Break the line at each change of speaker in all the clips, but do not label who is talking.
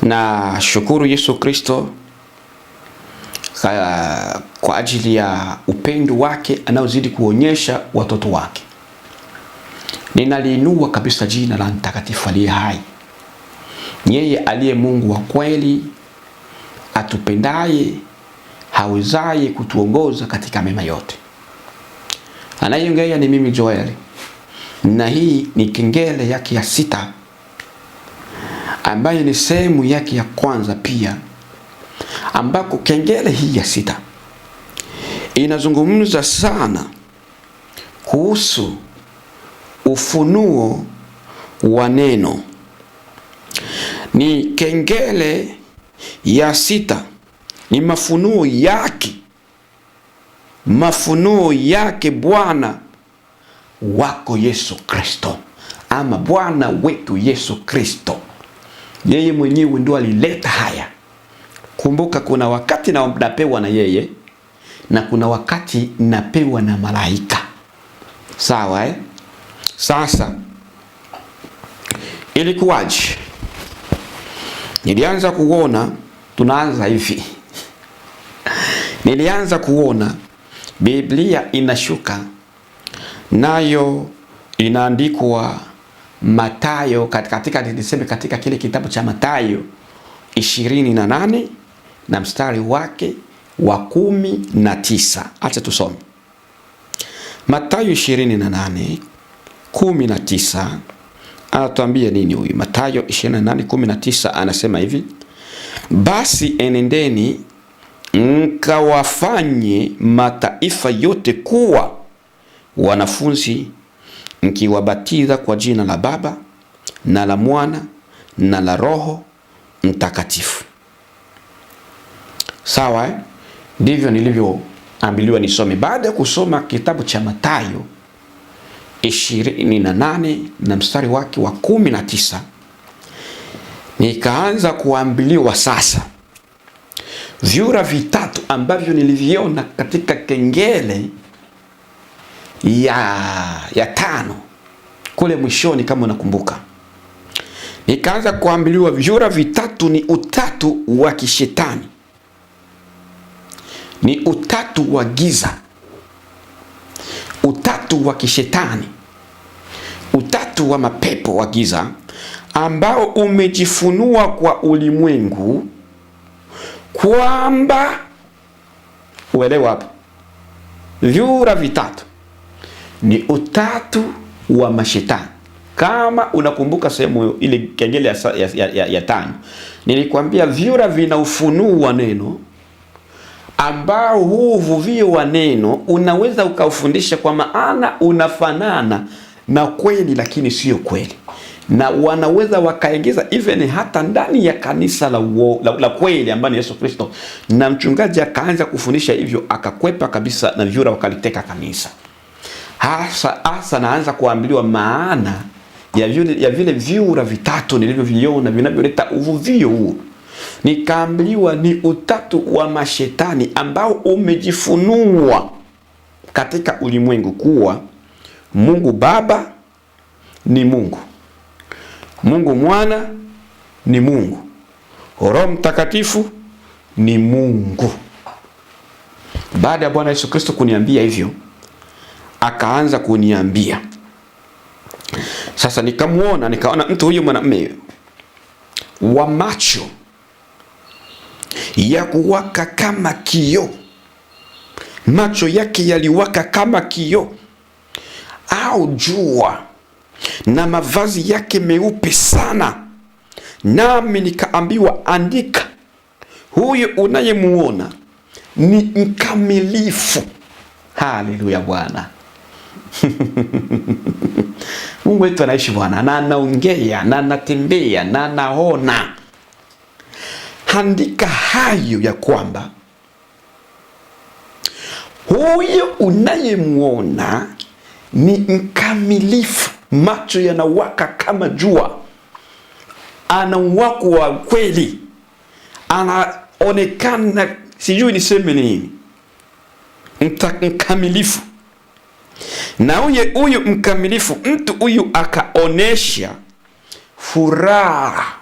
Na shukuru Yesu Kristo kwa ajili ya upendo wake anaozidi kuonyesha watoto wake. Ninaliinua kabisa jina la mtakatifu aliye hai. Yeye aliye Mungu wa kweli, atupendaye, hawezaye kutuongoza katika mema yote. Anayeongea ni mimi Joel. Na hii ni kengele yake ya 6 ambayo ni sehemu yake ya kwanza pia, ambako kengele hii ya 6 inazungumza sana kuhusu ufunuo wa neno. Ni kengele ya 6, ni mafunuo yake Bwana wako Yesu Kristo, ama Bwana wetu Yesu Kristo. Yeye mwenyewe ndio alileta haya. Kumbuka kuna wakati napewa na yeye na kuna wakati napewa na malaika. Sawa Sasa ilikuwaje? Nilianza kuona, tunaanza hivi. Nilianza kuona Biblia inashuka, nayo inaandikwa Mathayo, katika kile kitabu cha Mathayo 28 na mstari wake wa 19. Acha tusome Mathayo 28:19. Anatuambia nini huyu? Mathayo 28:19 anasema hivi: basi enendeni mkawafanye mataifa yote kuwa wanafunzi, mkiwabatiza kwa jina la Baba na la Mwana na la Roho Mtakatifu. Sawa Ndivyo nilivyoambiliwa nisome. Baada ya kusoma kitabu cha Mathayo 28 na mstari wake wa 19, nikaanza kuambiliwa sasa vyura vitatu ambavyo niliviona katika kengele ya 5 kule mwishoni, kama unakumbuka. Nikaanza kuambiliwa vyura vitatu ni utatu wa kishetani, ni utatu wa giza, utatu wa kishetani, utatu wa mapepo wa giza ambao umejifunua kwa ulimwengu, kwamba uelewa hapo, vyura vitatu ni utatu wa mashetani. Kama unakumbuka sehemu ile kengele ya 5, nilikwambia vyura vina ufunuo wa neno, ambao huu uvuvio wa neno unaweza ukaufundisha kwa maana unafanana na kweli lakini sio kweli, na wanaweza wakaingiza even hata ndani ya kanisa la kweli ambalo ni Yesu Kristo, na mchungaji akaanza kufundisha hivyo, akakwepa kabisa na vyura wakaliteka kanisa. Hasa naanza kuambiliwa maana ya vile vyura vitatu nilivyoviona vinavyoleta uvuvio huu. Nikaambiwa ni utatu wa mashetani ambao umejifunua katika ulimwengu, kuwa Mungu Baba ni Mungu, Mungu Mwana ni Mungu, Roho Mtakatifu ni Mungu. Baada ya Bwana Yesu Kristo kuniambia hivyo, akaanza kuniambia sasa. Nikaona mtu huyu mwanamume wa macho ya kuwaka kama kioo, macho yake yaliwaka kama kioo au jua, na mavazi yake meupe sana. Nami nikaambiwa, andika, huyu unayemuona ni mkamilifu. Haleluya Bwana. Mungu wetu anaishi Bwana, na anaongea na anatembea na anaona. Andika hayo ya kwamba huyo unayemuona ni mkamilifu, macho yanawaka kama jua, ana wako wa kweli, anaonekana, sijui niseme nini, mkamilifu. Na huyu mkamilifu, mtu huyu akaonesha furaha,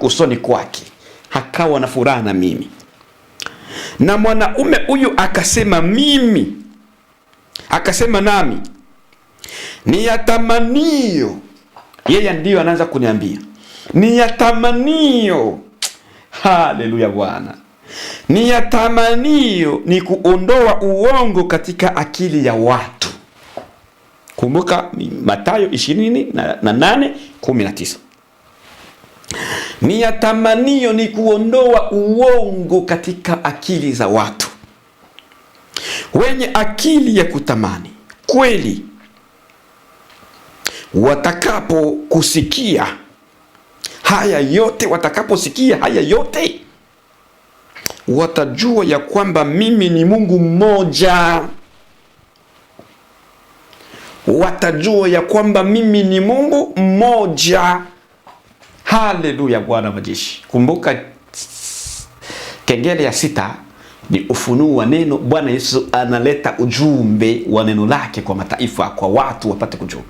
usoni kwake, akawa na furaha na mimi. Na mwanaume huyu akasema nami, ni yatamanio. Yeye ndiyo anaanza kuniambia ni yatamanio. Haleluya Bwana. Ni yatamanio ni kuondoa uongo katika akili ya watu. Kumbuka Mathayo 28:19. Ni yatamanio ni kuondoa uongo katika akili za watu. Wenye akili ya kutamani kweli watakaposikia haya yote, watajua ya kwamba mimi ni Mungu mmoja. Watajua ya kwamba mimi ni Mungu mmoja. Haleluya Bwana majeshi. Kumbuka kengele ya 6 ni ufunuo wa neno. Bwana Yesu analeta ujumbe wa neno lake kwa mataifa, kwa watu wapate kujua.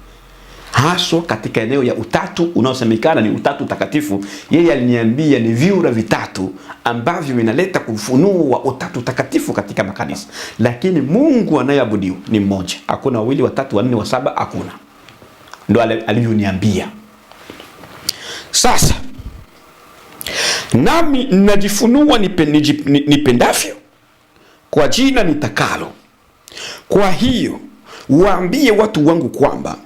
Haswa katika eneo ya utatu unaosemekana ni utatu takatifu. Yeye aliniambia ni vyura vitatu ambavyo vinaleta ufunuo wa utatu takatifu katika makanisa. Lakini Mungu anayeabudiwa ni mmoja. Hakuna wawili, watatu, wanne, wa saba, hakuna. Ndio alivyoniambia. Sasa nami najifunua nipendavyo kwa jina nitakalo. Kwa hiyo waambie watu wangu kwamba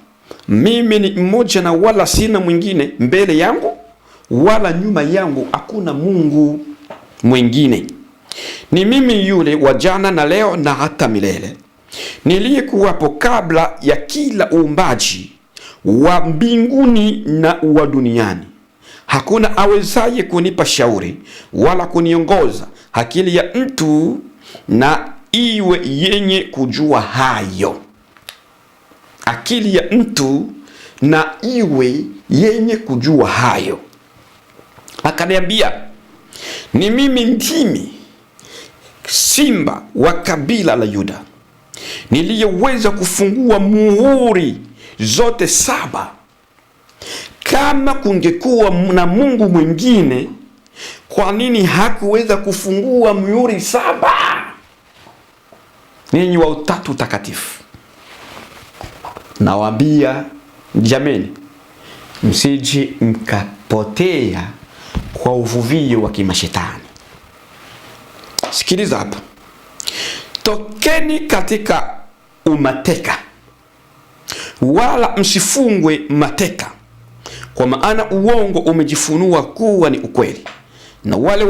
mimi ni mmoja na wala sina mwingine. Mbele yangu wala nyuma yangu hakuna Mungu mwingine. Ni mimi yule wa jana na leo na hata milele, niliyekuwapo kabla ya kila uumbaji wa mbinguni na wa duniani. Hakuna awezaye kunipa shauri wala kuniongoza akili ya mtu na iwe yenye kujua hayo. Akili ya mtu na iwe yenye kujua hayo. Akaniambia, ni mimi ndimi simba wa kabila la Yuda, niliyeweza kufungua muhuri zote 7. Kama kungekuwa na Mungu mwingine, kwa nini hakuweza kufungua muhuri 7? Ninyi wa utatu takatifu, nawaambia jameni, msiji mkapotea kwa uvuvio wa kimashetani. Sikiliza hapa. Tokeni katika umateka, wala msifungwe mateka, kwa maana uongo umejifunua kuwa ni ukweli, na wale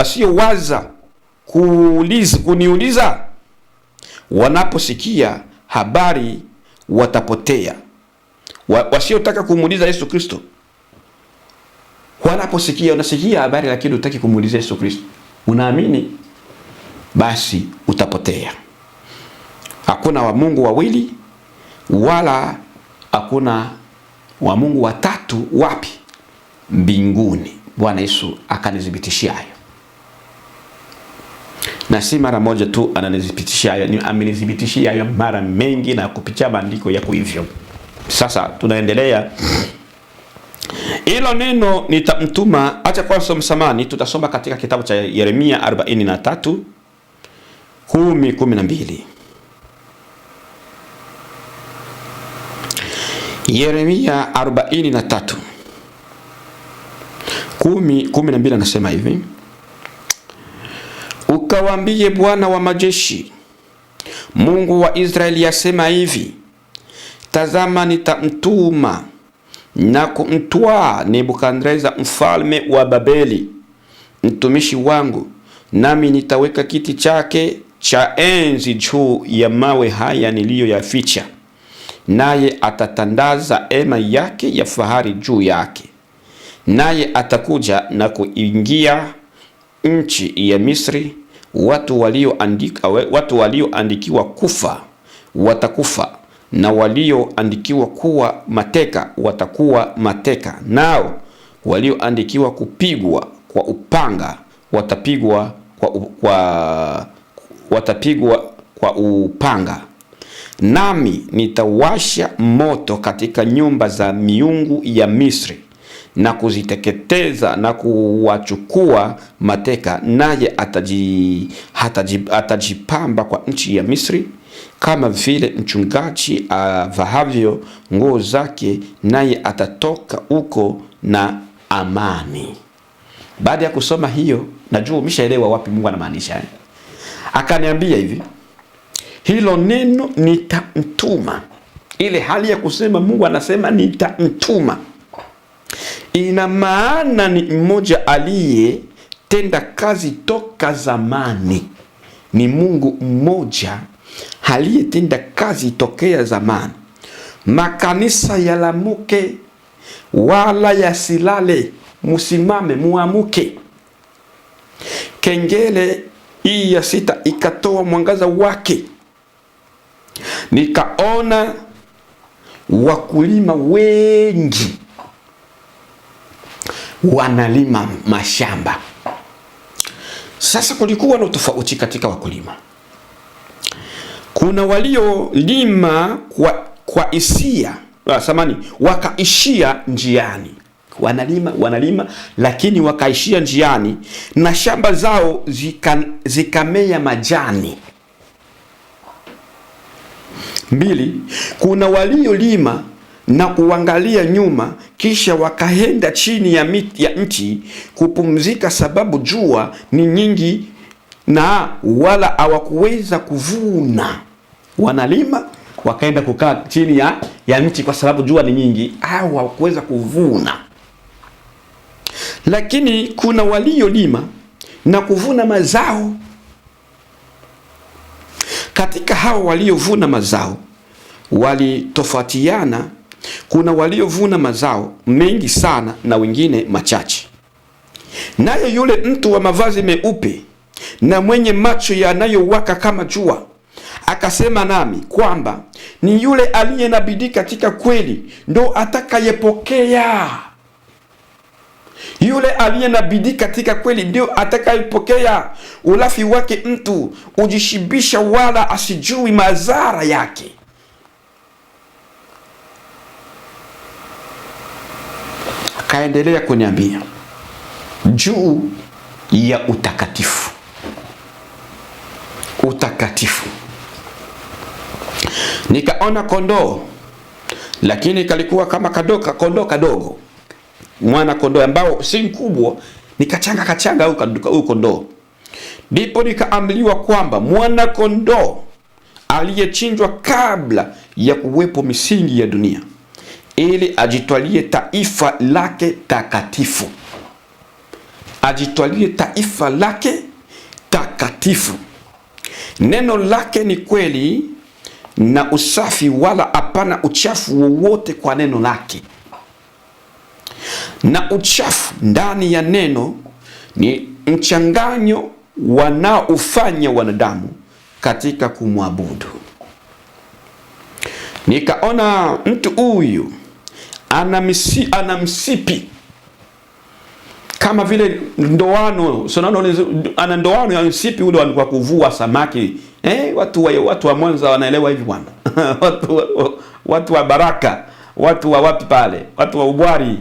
wasiowaza kuniuliza wanaposikia habari watapotea. Wasiotaka kumuuliza Yesu Kristo wanaposikia, unasikia habari lakini hutaki kumuuliza Yesu Kristo, unaamini, basi utapotea. Hakuna wa Mungu wawili wala hakuna wa Mungu watatu. Wapi? Mbinguni. Bwana Yesu akanithibitishia hayo, na si mara moja tu ananithibitishia hayo, amenithibitishia hayo mara mengi na kupitia maandiko yako hivyo. Sasa tunaendelea. Hilo neno nitamtuma, acha kwanza msamani, tutasoma katika kitabu cha Yeremia 43:10-12. Yeremia 43:10-12 anasema hivi: ukawaambie Bwana wa majeshi, Mungu wa Israeli asema hivi: tazama, nitamtuma na kumtwaa Nebukadneza mfalme wa Babeli, mtumishi wangu, nami nitaweka kiti chake cha enzi juu ya mawe haya niliyoyaficha, naye atatandaza hema yake ya fahari juu yake. Naye atakuja na kuingia nchi ya Misri. Watu walioandikiwa kufa watakufa, na walioandikiwa kuwa mateka watakuwa mateka, nao walioandikiwa kupigwa kwa upanga watapigwa kwa upanga. nami nitawasha moto katika nyumba za miungu ya Misri na kuziteketeza na kuwachukua mateka, naye atajipamba kwa nchi ya Misri kama vile mchungaji avahavyo nguo zake, naye atatoka huko na amani. Baada ya kusoma hiyo, najua umeshaelewa wapi Mungu anamaanisha. Akaniambia hivi, hilo neno nitamtuma, ile hali ya kusema Mungu anasema nitamtuma, ina maana ni mmoja aliyetenda kazi toka zamani. Ni Mungu mmoja aliyetenda kazi tokea zamani. Makanisa yalamuke wala yasilale, musimame muamuke. Kengele hii ya 6 ikatoa mwangaza wake. Nikaona wakulima wengi wanalima mashamba. Sasa kulikuwa na tofauti katika wakulima. Kuna waliolima kwa hisia, wakaishia njiani. Wanalima lakini wakaishia njiani na shamba zao zikamea majani. 2, kuna waliolima na kuangalia nyuma kisha wakaenda chini ya mti kupumzika, sababu jua ni nyingi na wala hawakuweza kuvuna. Wanalima wakaenda kukaa chini ya mti kwa sababu jua ni nyingi, hawakuweza kuvuna. Lakini kuna waliolima na kuvuna mazao. Katika hao waliovuna mazao walitofautiana. Kuna waliovuna mazao mengi sana na wengine machache. Naye yule mtu wa mavazi meupe na mwenye macho yanayowaka kama jua akasema nami kwamba ni yule aliye na bidii katika kweli ndo atakayepokea. Yule aliye na bidii katika kweli ndio atakayepokea. Ulafi wake mtu ujishibisha wala asijui madhara yake. Akaendelea kuniambia juu ya utakatifu. Utakatifu. Nikaona kondoo, lakini kalikuwa kama kondoo kadogo. Mwana kondoo ambao si mkubwa, nikachanga huyu kondoo. Ndipo nikaambiwa kwamba mwana kondoo aliyechinjwa kabla ya kuwepo misingi ya dunia, ili ajitwalie taifa lake takatifu. Ajitwalie taifa lake takatifu. Neno lake ni kweli na usafi, wala hapana uchafu wowote kwa neno lake. Na uchafu ndani ya neno ni mchanganyo wanaofanya wanadamu katika kumwabudu. Nikaona mtu huyu ana msipi kama vile ndoano. Ana ndoano ya msipi ule wa kuvua samaki. Watu wa Mwanza wanaelewa hivi bwana. watu wa Baraka, watu wa wapi pale, watu wa Ubwari,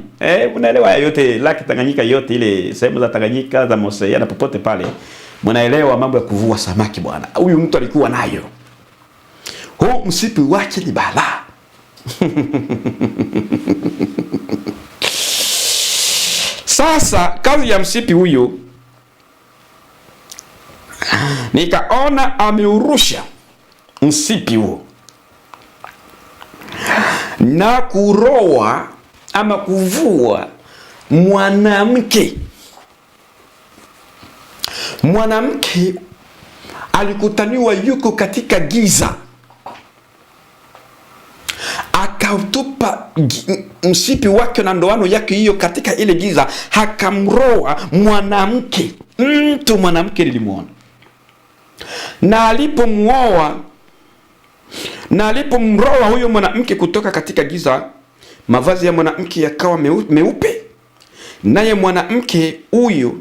mnaelewa yote Laki Tanganyika, yote ile sehemu za Tanganyika za Mosea na popote pale, mnaelewa mambo ya kuvua samaki bwana. Huyu mtu alikuwa nayo. Huu msipi wake ni balaa. Sasa kazi ya msipi huyu, nikaona ameurusha msipi huo na kuroa ama kuvua mwanamke. Mwanamke alikutaniwa yuko katika giza, akautupa msipi wake na ndoano yake hiyo katika ile giza, akamroa mwanamke. Mwanamke nilimuona, na alipomroa huyo mwanamke kutoka katika giza, mavazi ya mwanamke yakawa meupe. Naye mwanamke huyo,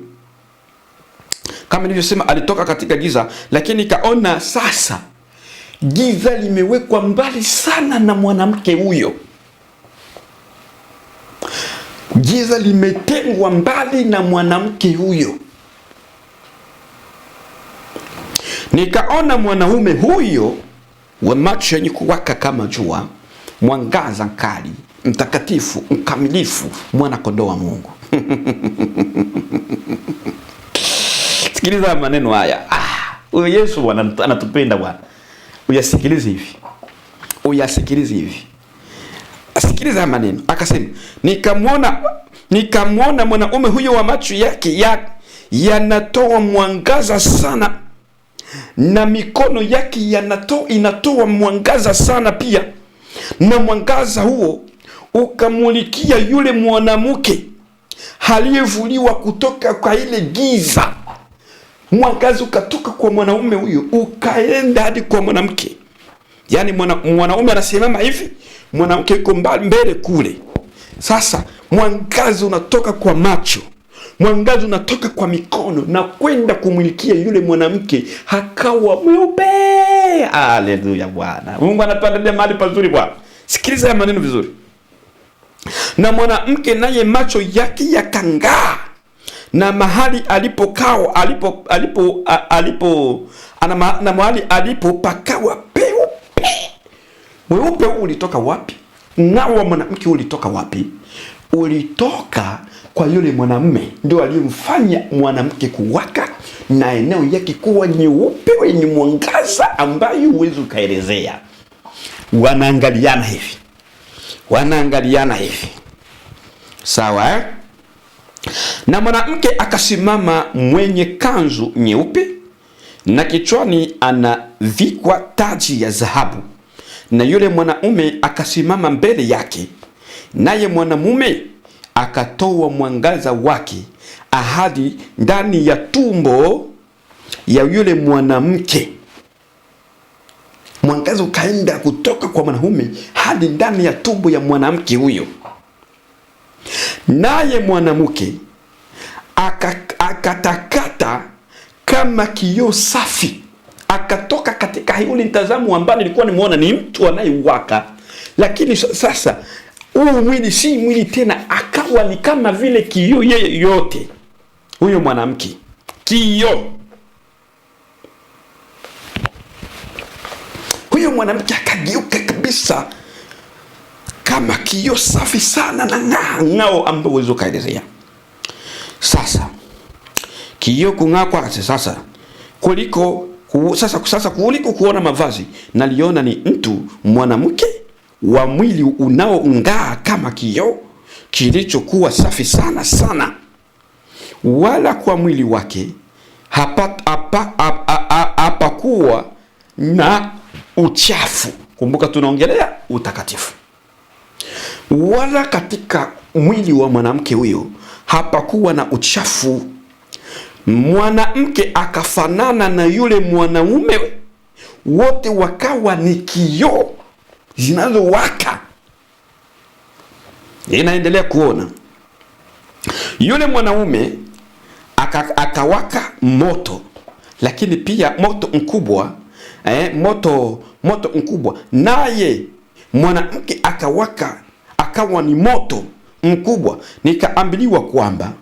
kama nilivyosema, alitoka katika giza, lakini kaona sasa Giza limewekwa mbali sana na mwanamke huyo. Giza limetengwa mbali na mwanamke huyo. Nikaona mwanaume huyo wa macho yenye kuwaka kama jua, mwangaza mkali, mtakatifu, mkamilifu, mwana kondoo wa Mungu. Sikiliza maneno haya. Huyo Yesu Bwana anatupenda Bwana. Uyasikilize hivi. Uyasikilize hivi. Sikiliza maneno. Akasema, nikamwona mwanaume huyo wa macho yake yanatoa mwangaza sana, na mikono yake inatoa mwangaza sana pia, na mwangaza huo ukamulikia yule mwanamke aliyevuliwa kutoka kwa ile giza. Mwangaza ukatoka kwa mwanaume huyo ukaenda hadi kwa mwanamke. Yaani mwanaume anasimama hivi, mwanamke yuko mbele kule. Sasa mwangaza unatoka kwa macho, mwangaza unatoka kwa mikono na kwenda kumulikia yule mwanamke, akawa mweupe. Haleluya Bwana. Mungu anatuandalia mahali pazuri Bwana. Sikiliza maneno vizuri. Na mwanamke naye macho yake yakang'aa, na mahali na mahali alipopakawa peupe. Weupe ulitoka wapi? Ng'ao wa mwanamke ulitoka wapi? Ulitoka kwa yule mwanamume, ndio aliyemfanya mwanamke kuwaka na eneo yake kuwa nyeupe yenye mwangaza ambayo huwezi ukaelezea. Wanaangaliana hivi. Sawa eh? Na mwanamke akasimama mwenye kanzu nyeupe, na kichwani anavikwa taji ya dhahabu. Na yule mwanaume akasimama mbele yake, naye mwanamume akatoa mwangaza wake ahadi ndani ya tumbo ya yule mwanamke. Mwangaza ukaenda kutoka kwa mwanamume hadi ndani ya tumbo ya mwanamke huyo. Naye mwanamke akatakata kama kioo safi, akatoka katika yule mtazamo ambao nilikuwa nimeona ni mtu anayewaka, lakini sasa huyu mwili si mwili tena, akawa ni kama vile kioo yeye yote. Huyo mwanamke kioo. Huyo mwanamke akageuka kabisa kama kioo safi sana na ng'ao ambao uwezo kaelezea. Sasa kioo kung'aa kwake sasa kuliko kuona mavazi, naliona ni mtu mwanamke wa mwili unaong'aa kama kioo kilichokuwa safi sana sana, wala kwa mwili wake hapakuwa na uchafu. Kumbuka tunaongelea utakatifu. Wala katika mwili wa mwanamke huyo hapakuwa na uchafu. Mwanamke akafanana na yule mwanaume, wote wakawa ni kioo zinazowaka. Inaendelea kuona yule mwanaume akawaka moto, lakini pia moto mkubwa, moto mkubwa. Naye mwanamke akawa ni moto mkubwa. Nikaambiliwa kwamba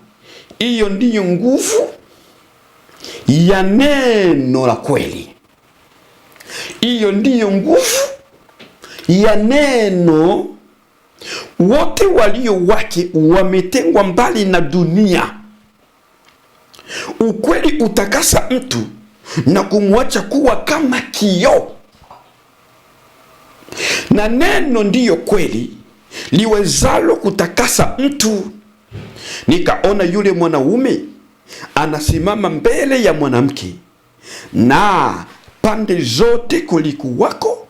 hiyo ndiyo nguvu ya neno la kweli. Hiyo ndiyo nguvu ya neno. Wote walio wake wametengwa mbali na dunia. Ukweli utakasa mtu na kumwacha kuwa kama kioo, na neno ndiyo kweli liwezalo kutakasa mtu. Nikaona yule mwanaume anasimama mbele ya mwanamke, na pande zote kulikuwako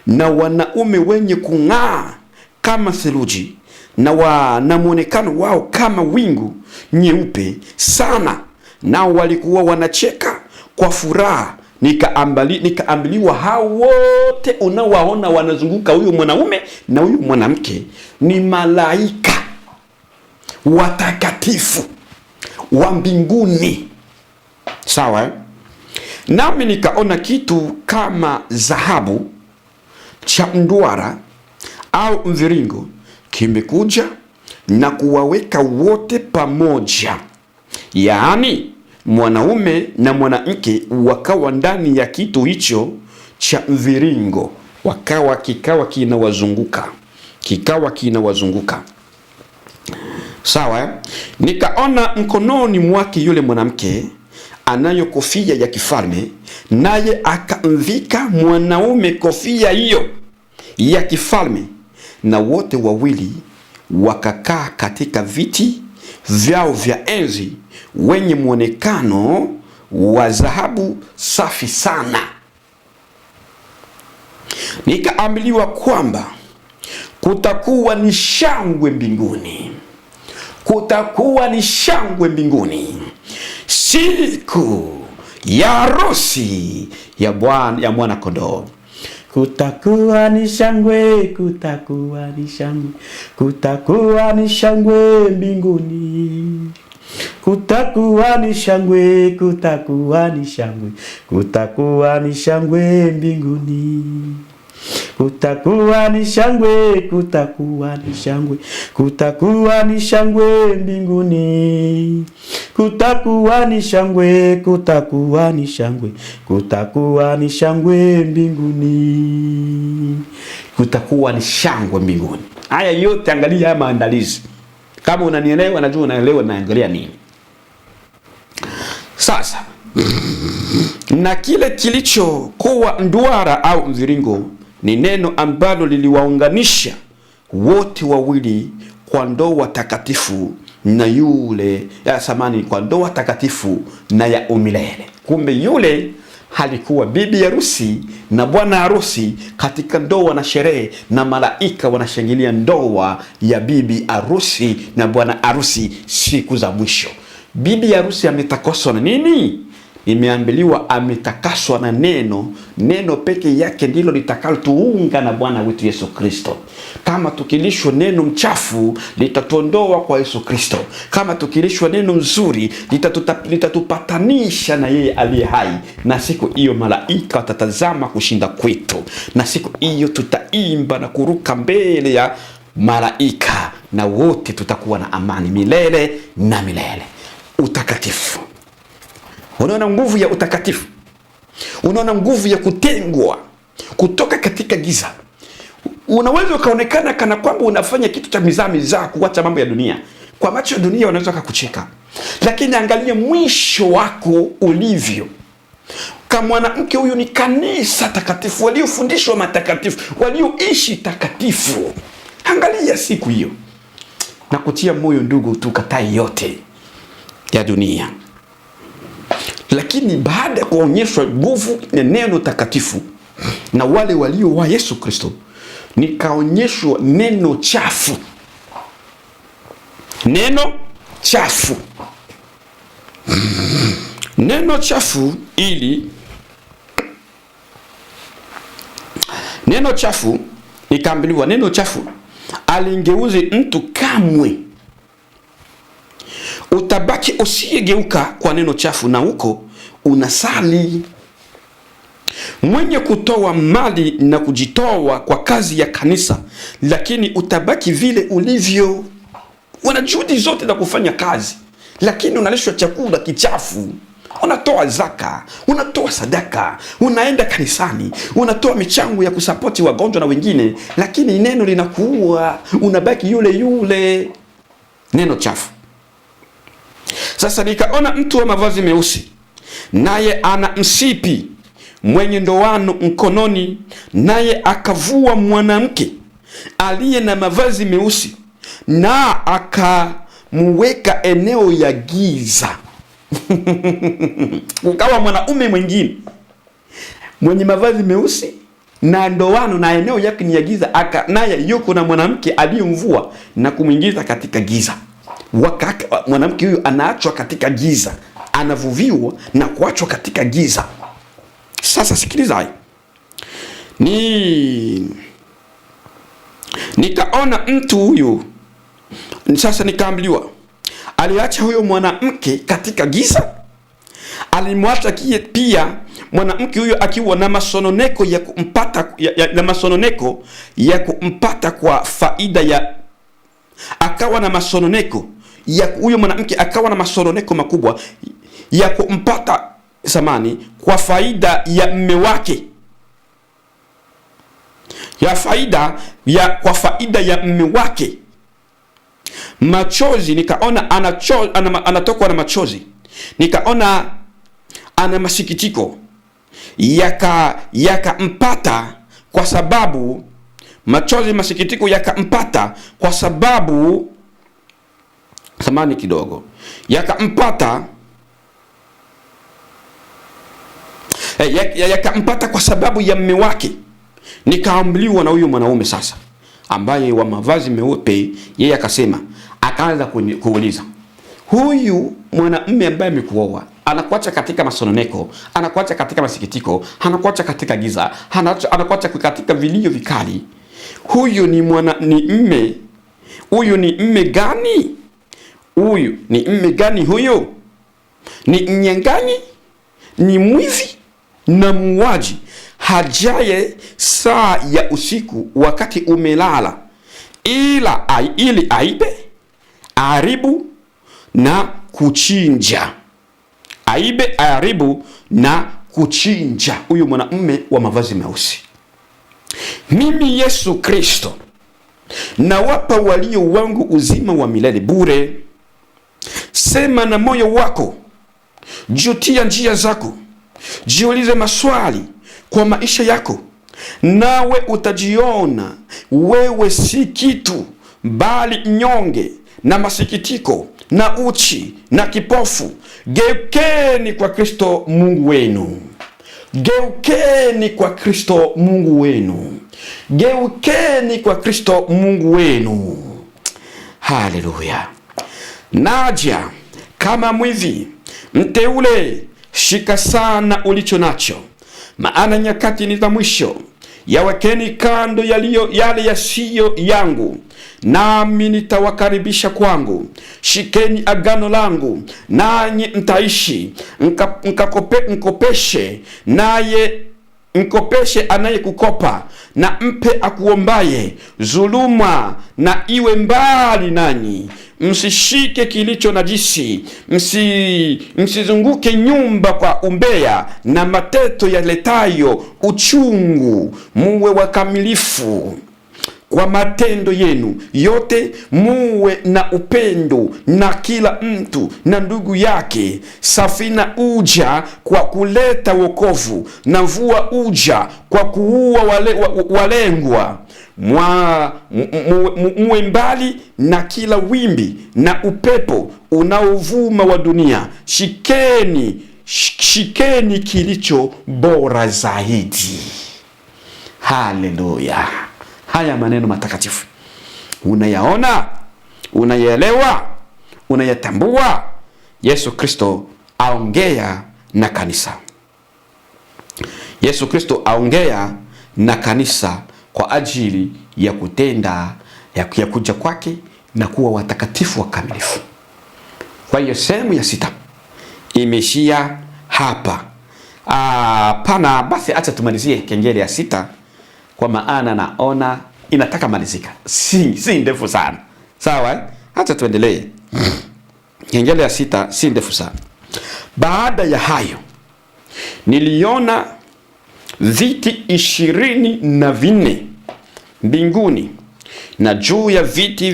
na wanaume wenye kung'aa kama theluji, na muonekano wao kama wingu nyeupe sana, nao walikuwa wanacheka kwa furaha. Nikaambiliwa hao wote unawaona wanazunguka huyo mwanaume na huyo mwanamke ni malaika watakatifu wa mbinguni. Sawa? Nami nikaona kitu kama dhahabu cha mduara au mviringo kimekuja na kuwaweka wote pamoja, yaani mwanaume na mwanamke wakawa ndani ya kitu hicho cha mviringo, kikawa kinawazunguka. Sawa. Nikaona mkononi mwake yule mwanamke anayo kofia ya kifalme, naye akamvika mwanaume kofia hiyo ya kifalme, na wote wawili wakakaa katika viti vyao vya enzi wenye muonekano wa dhahabu safi sana. Nikaambiwa kwamba kutakuwa ni shangwe mbinguni. Kutakuwa ni shangwe mbinguni siku ya harusi ya mwana kondoo. Kutakuwa ni shangwe, kutakuwa ni shangwe, kutakuwa ni shangwe mbinguni. Kutakuwa ni shangwe, kutakuwa ni shangwe, kutakuwa ni shangwe mbinguni. Kutakuwa ni shangwe, kutakuwa ni shangwe, kutakuwa ni shangwe mbinguni. Kutakuwa ni shangwe, kutakuwa ni shangwe, kutakuwa ni shangwe mbinguni. Kutakuwa ni shangwe mbinguni. Haya yote, angalia haya maandalizi. Kama unanielewa, najua unaelewa naangalia nini. Sasa na kile kilichokuwa mduara au mviringo ni neno ambalo liliwaunganisha wote wawili kwa ndoa takatifu na yule ya samani, kwa ndoa takatifu na ya umilele. Kumbe yule halikuwa bibi harusi na bwana harusi katika ndoa na sherehe, na malaika wanashangilia ndoa ya bibi harusi na bwana harusi siku za mwisho. Bibi harusi ametakaswa na nini? Imeambiliwa ametakaswa na neno. Neno peke yake ndilo litakalotuunga na Bwana wetu Yesu Kristo. Kama tukilishwa neno mchafu, litatuondoa kwa Yesu Kristo. Kama tukilishwa neno nzuri, litatupatanisha na yeye aliye hai. Na siku hiyo malaika watatazama kushinda kwetu. Na siku hiyo tutaimba na kuruka mbele ya malaika, na wote tutakuwa na amani milele na milele. Utakatifu. Unaona nguvu ya utakatifu? Unaona nguvu ya kutengwa kutoka katika giza? Unaweza ukaonekana kana kwamba unafanya kitu cha mizaa kuacha mambo ya dunia. Kwa macho ya dunia wanaweza kukucheka, lakini angalia mwisho wako ulivyo. Kama mwanamke huyu ni kanisa takatifu, waliofundishwa matakatifu, walioishi takatifu. Angalia siku hiyo. Na kutia moyo ndugu, tukatai yote ya dunia. Lakini baada ya kuonyeshwa nguvu ya neno takatifu na wale walio wa Yesu Kristo, nikaonyeshwa neno chafu. Neno chafu. Neno chafu neno chafu ikaambiliwa, neno chafu alingeuze mtu kamwe. Utabaki usiyegeuka kwa neno chafu, na huko unasali. Mwenye kutoa mali na kujitoa kwa kazi ya kanisa, lakini utabaki vile ulivyo. Una juhudi zote za kufanya kazi, lakini unalishwa chakula kichafu. Unatoa zaka, unatoa sadaka, unaenda kanisani, unatoa michango ya kusapoti wagonjwa na wengine, lakini neno linakuua, unabaki yule yule. Neno chafu. Sasa nikaona mtu wa mavazi meusi, naye ana msipi mwenye ndoano mkononi, naye akavua mwanamke aliye na mavazi meusi, na akamuweka eneo ya giza. Ukawa mwanaume mwingine mwenye mavazi meusi na ndoano, na eneo yake ni ya giza, naye yuko na mwanamke aliyemvua na kumwingiza katika giza. Mwanamke huyu anaachwa katika giza, anavuviwa na kuachwa katika giza. Sasa sikiliza haya. Nikaona mtu huyu, sasa nikaambiwa, aliacha huyo mwanamke katika giza, alimwacha pia mwanamke huyo akiwa na masononeko ya kumpata na masononeko ya kumpata kwa faida ya, akawa na masononeko ya huyo mwanamke, akawa na masononeko makubwa ya kumpata samani kwa faida ya mume wake, kwa faida ya mume wake. Machozi, nikaona anatokwa na machozi, nikaona ana masikitiko yakampata kwa sababu machozi, masikitiko yakampata kwa sababu samani kidogo, yakampata kwa sababu ya mume wake. Nikaamliwa na huyo mwanaume sasa, ambaye wa mavazi meupe, yeye akasema, akaanza kuuliza, huyu mwanamume ambaye amekuoa anakuacha katika masononeko, anakuacha katika masikitiko, anakuacha katika giza, anakuacha katika vilio vikali, huyu ni mme, huyu ni mme gani? Huyu ni mme gani? Huyu ni mnyang'anyi, ni mwizi na muuaji, hajaye saa ya usiku wakati umelala, ili aibe, aharibu na kuchinja. Aibe, aharibu na kuchinja. Huyu mwanamume wa mavazi meusi. Mimi Yesu Kristo nawapa walio wangu uzima wa milele bure. Sema na moyo wako, jutia njia zako, jiulize maswali kwa maisha yako, nawe utajiona wewe si kitu, bali nyonge na masikitiko na uchi na kipofu. Geukeni kwa Kristo Mungu wenu. Geukeni kwa Kristo Mungu wenu. Geukeni kwa Kristo Mungu wenu. Haleluya. Naja kama mwivi mteule, shika sana ulicho nacho, maana nyakati ni za mwisho. Yawekeni kando yale yasiyo yangu, nami nitawakaribisha kwangu. Shikeni agano langu, nanyi mtaishi. Mkopeshe anayekukopa, na mpe akuombaye. Zuluma na iwe mbali nanyi. Msishike kilicho najisi, msizunguke nyumba kwa umbea na mateto yaletayo uchungu. Muwe wakamilifu kwa matendo yenu yote, muwe na upendo na kila mtu na ndugu yake. Safina uja kwa kuleta wokovu, na mvua uja kwa kuua walengwa. Muwe mbali na kila wimbi na upepo unaovuma wa dunia. Shikeni kilicho bora zaidi. Haleluya. Haya maneno matakatifu unayaona, unayaelewa, unayatambua. Yesu Kristo aongea na kanisa. Yesu Kristo aongea na kanisa kwa ajili ya kutenda ya kuja kwake na kuwa watakatifu wakamilifu. Kwa hiyo sehemu ya 6 imeishia hapa. Pana basi, acha tumalizie kengele ya 6, kwa maana naona inataka malizika. Si ndefu sana. Sawa? Acha tuendelee. Kengele ya 6 si ndefu sana. Baada ya hayo niliona viti 24 mbinguni, na juu ya viti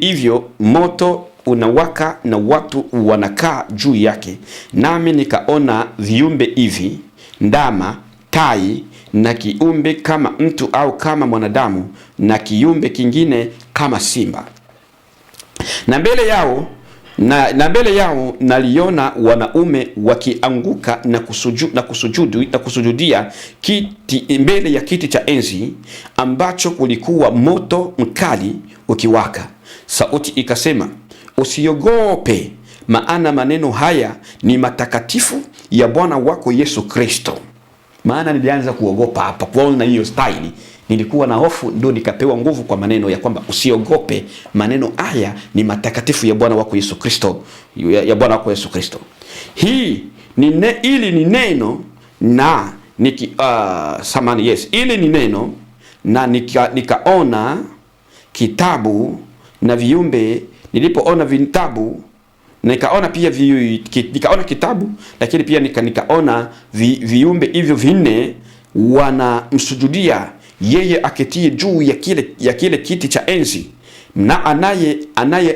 hivyo moto unawaka, na watu wanakaa juu yake. Nami nikaona viumbe hivi, ndama, tai na kiumbe kama mtu au kama mwanadamu, na kiumbe kingine kama simba. Na mbele yao naliona wanaume wakianguka na kusujudia mbele ya kiti cha enzi, ambacho kulikuwa moto mkali ukiwaka. Sauti ikasema, usiogope, maana maneno haya ni matakatifu ya Bwana wako Yesu Kristo. Maana nilianza kuogopa hapa kuona hiyo style. Nilikuwa na hofu, ndio nikapewa nguvu kwa maneno ya kwamba usiogope, maneno haya ni matakatifu ya Bwana wako Yesu Kristo, ya Bwana wako Yesu Kristo. Hili ni neno na samani, yes, ili ni neno, na nikaona kitabu na viumbe. Nilipoona vitabu, nikaona pia nikaona kitabu, lakini pia nikaona viumbe hivyo vinne wanamsujudia yeye aketie juu ya kile kiti cha enzi, na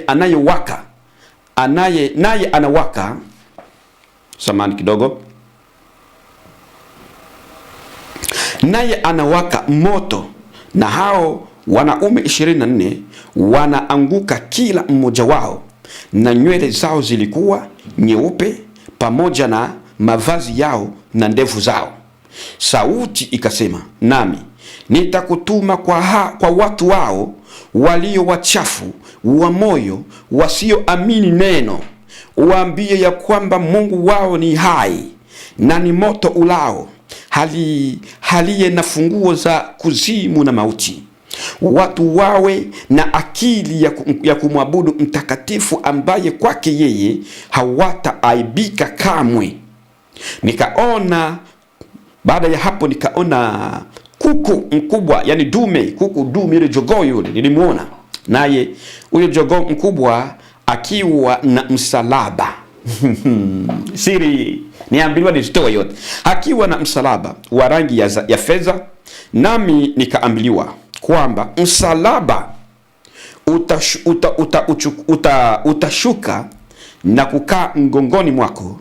anayewaka naye anawaka, samani kidogo, naye anawaka moto, na hao wanaume 24 wanaanguka kila mmoja wao, na nywele zao zilikuwa nyeupe pamoja na mavazi yao na ndevu zao. Sauti ikasema nami, nitakutuma kwa watu wao walio wachafu wa moyo, wasioamini neno, waambie ya kwamba Mungu wao ni hai na ni moto ulao, haliye na funguo za kuzimu na mauti. Watu wawe na akili ya kumwabudu mtakatifu, ambaye kwake yeye hawataaibika kamwe. Nikaona, baada ya hapo nikaona kuku mkubwa, yani kuku dume, ile jogoo yule nilimuona, naye huyo jogoo mkubwa akiwa na msalaba siri niambiwa nisitoe yote, akiwa na msalaba wa rangi ya fedha. Nami nikaambiliwa kwamba msalaba utashuka na kukaa mgongoni mwako,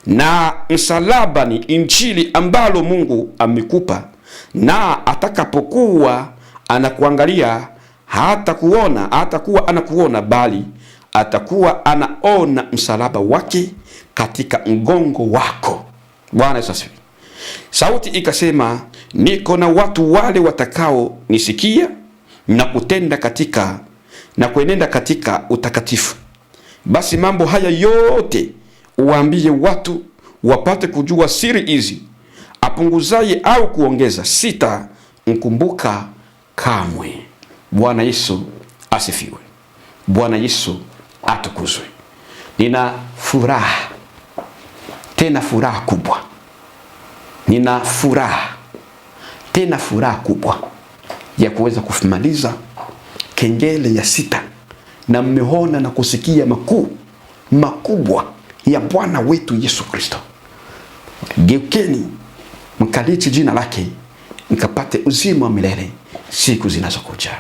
na msalaba ni injili ambalo Mungu amekupa, na atakapokuwa anakuangalia hatakuwa anakuona, bali atakuwa anaona msalaba wake katika mgongo wako. Bwana Yesu asifiwe. Sauti ikasema, niko na watu wale watakao nisikia na kuenenda katika utakatifu. Basi mambo haya yote uwaambie watu, wapate kujua siri hizi. Apunguzaye au kuongeza sitamkumbuka kamwe. Bwana Yesu asifiwe. Bwana Yesu atukuzwe. Nina furaha, tena furaha kubwa. Nina furaha, tena furaha kubwa ya kuweza kumaliza kengele ya 6, na mmeona na kusikia makubwa ya Bwana wetu Yesu Kristo. Geukeni mkalichi jina lake, mkapate uzima wa milele siku zinazokuja.